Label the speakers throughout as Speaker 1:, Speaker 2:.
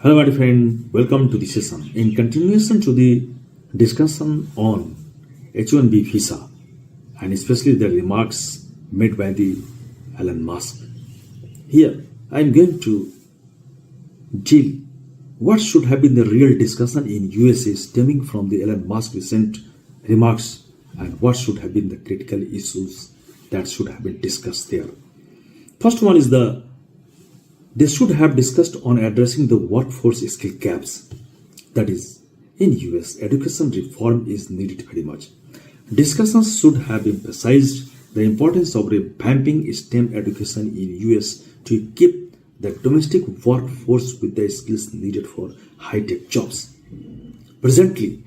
Speaker 1: Hello, my friend. Welcome to the session. In continuation to the discussion on H-1B visa, and especially the remarks made by the Elon Musk. Here, I am going to deal what should have been the real discussion in USA stemming from the Elon Musk recent remarks, and what should have been the critical issues that should have been discussed there. First one is they should have discussed on addressing the workforce skill gaps. That is, in US, education reform is needed very much. Discussions should have emphasized the importance of revamping STEM education in US to equip the domestic workforce with the skills needed for high-tech jobs. Presently,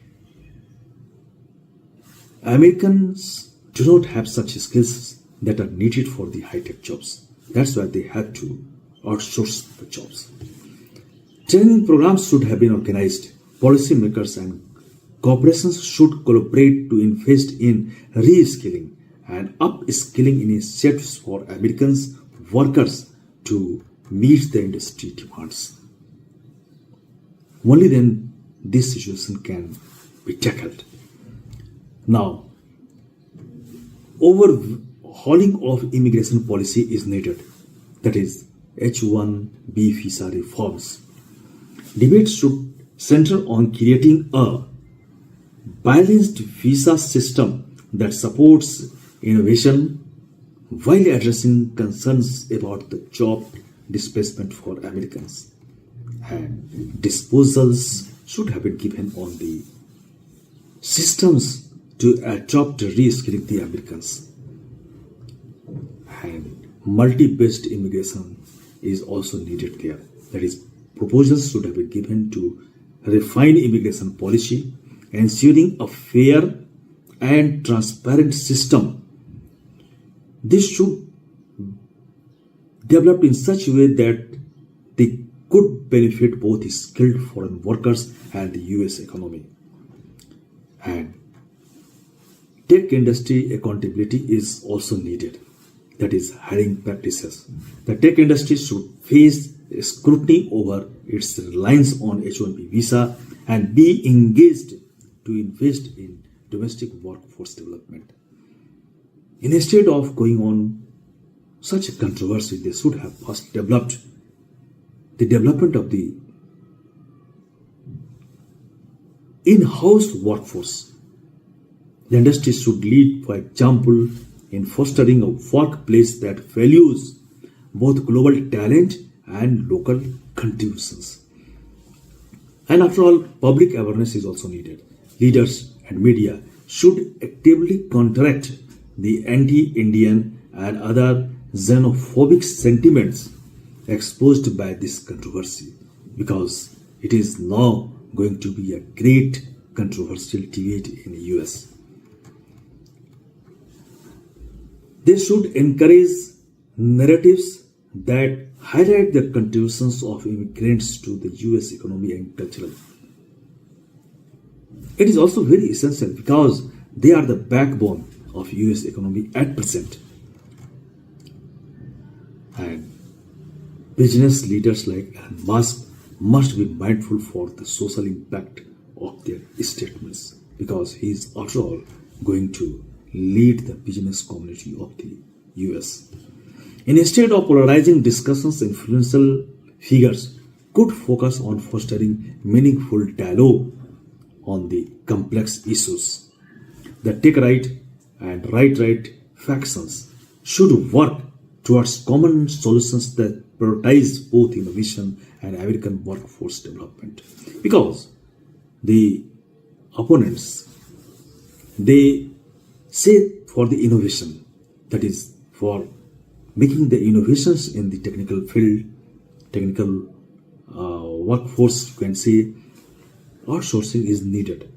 Speaker 1: Americans do not have such skills that are needed for the high-tech jobs. That's why they have to outsource the jobs. Training programs should have been organized. Policymakers and corporations should collaborate to invest in reskilling and upskilling initiatives for Americans workers to meet the industry demands. Only then this situation can be tackled. Now, overhauling of immigration policy is needed. That is, H-1B visa reforms. Debate should center on creating a balanced visa system that supports innovation while addressing concerns about the job displacement for Americans. And disposals should have been given on the systems to adopt reskilling the Americans. And multi-based immigration is also needed there. That is, proposals should have been given to refine immigration policy, ensuring a fair and transparent system. This should develop in such a way that they could benefit both skilled foreign workers and the US economy. And tech industry accountability is also needed. That is, hiring practices. The tech industry should face scrutiny over its reliance on H-1B visa and be engaged to invest in domestic workforce development. Instead of going on such a controversy, they should have first developed the development of the in-house workforce. The industry should lead, for example, in fostering a workplace that values both global talent and local contributions. And after all, public awareness is also needed. Leaders and media should actively counteract the anti-Indian and other xenophobic sentiments exposed by this controversy, because it is now going to be a great controversial debate in the US. They should encourage narratives that highlight the contributions of immigrants to the US economy and culture. It is also very essential because they are the backbone of US economy at present. And business leaders like Elon Musk must be mindful for the social impact of their statements, because he is after all going to lead the business community of the US. Instead of polarizing discussions, influential figures could focus on fostering meaningful dialogue on the complex issues. The tech right and right factions should work towards common solutions that prioritize both innovation and American workforce development. Because the opponents, they say for the innovation, that is, for making the innovations in the technical field, technical workforce, you can say, outsourcing is needed.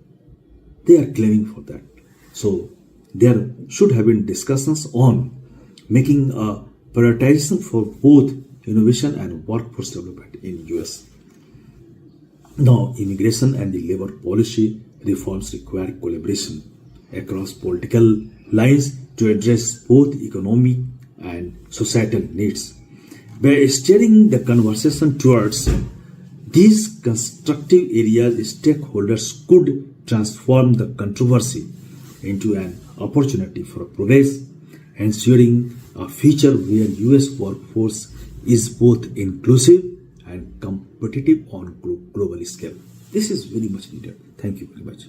Speaker 1: They are claiming for that. So there should have been discussions on making a prioritization for both innovation and workforce development in US. Now, immigration and the labor policy reforms require collaboration across political lines to address both economic and societal needs. By steering the conversation towards These constructive areas stakeholders could transform the controversy into an opportunity for progress, ensuring a future where US workforce is both inclusive and competitive on global scale. This is very much needed. Thank you very much.